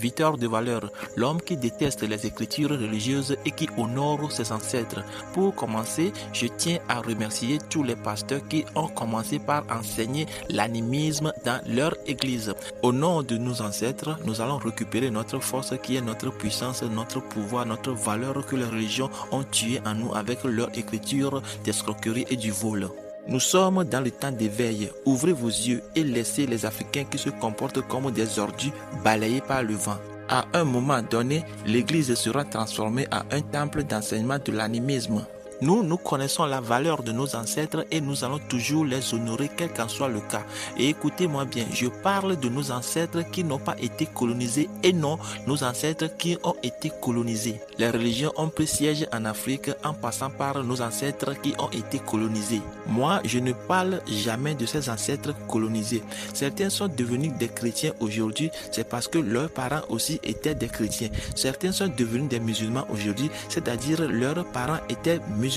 Victor de valeur, l'homme qui déteste les écritures religieuses et qui honore ses ancêtres. Pour commencer, je tiens à remercier tous les pasteurs qui ont commencé par enseigner l'animisme dans leur église. Au nom de nos ancêtres, nous allons récupérer notre force qui est notre puissance, notre pouvoir, notre valeur que les religions ont tué en nous avec leur écriture d'escroquerie et du vol. Nous sommes dans le temps d'éveil. Ouvrez vos yeux et laissez les Africains qui se comportent comme des ordures balayés par le vent. À un moment donné, l'Église sera transformée en un temple d'enseignement de l'animisme. Nous connaissons la valeur de nos ancêtres et nous allons toujours les honorer quel qu'en soit le cas. Et écoutez-moi bien, je parle de nos ancêtres qui n'ont pas été colonisés et non nos ancêtres qui ont été colonisés. Les religions ont pris siège en Afrique en passant par nos ancêtres qui ont été colonisés. Moi, je ne parle jamais de ces ancêtres colonisés. Certains sont devenus des chrétiens aujourd'hui, c'est parce que leurs parents aussi étaient des chrétiens. Certains sont devenus des musulmans aujourd'hui, c'est-à-dire leurs parents étaient musulmans.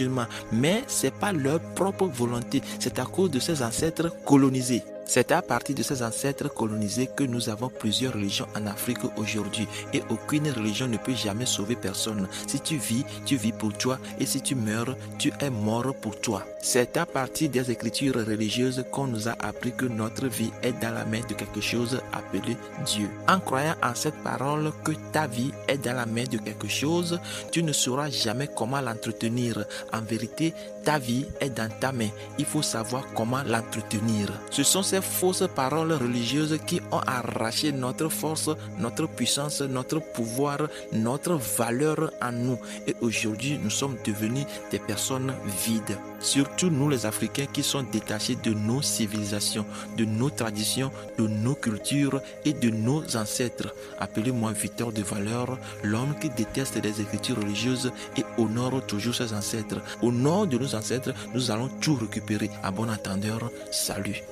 Mais ce n'est pas leur propre volonté, c'est à cause de ces ancêtres colonisés. C'est à partir de ces ancêtres colonisés que nous avons plusieurs religions en Afrique aujourd'hui et aucune religion ne peut jamais sauver personne. Si tu vis pour toi et si tu meurs, tu es mort pour toi. C'est à partir des écritures religieuses qu'on nous a appris que notre vie est dans la main de quelque chose appelé Dieu. En croyant en cette parole que ta vie est dans la main de quelque chose, tu ne sauras jamais comment l'entretenir. En vérité, ta vie est dans ta main. Il faut savoir comment l'entretenir. Ce sont ces fausses paroles religieuses qui ont arraché notre force, notre puissance, notre pouvoir, notre valeur en nous. Et aujourd'hui, nous sommes devenus des personnes vides. Surtout nous les Africains qui sont détachés de nos civilisations, de nos traditions, de nos cultures et de nos ancêtres. Appelez-moi Victor de valeur, l'homme qui déteste les écritures religieuses et honore toujours ses ancêtres. Au nom de nos ancêtres, nous allons tout récupérer. À bon entendeur, salut.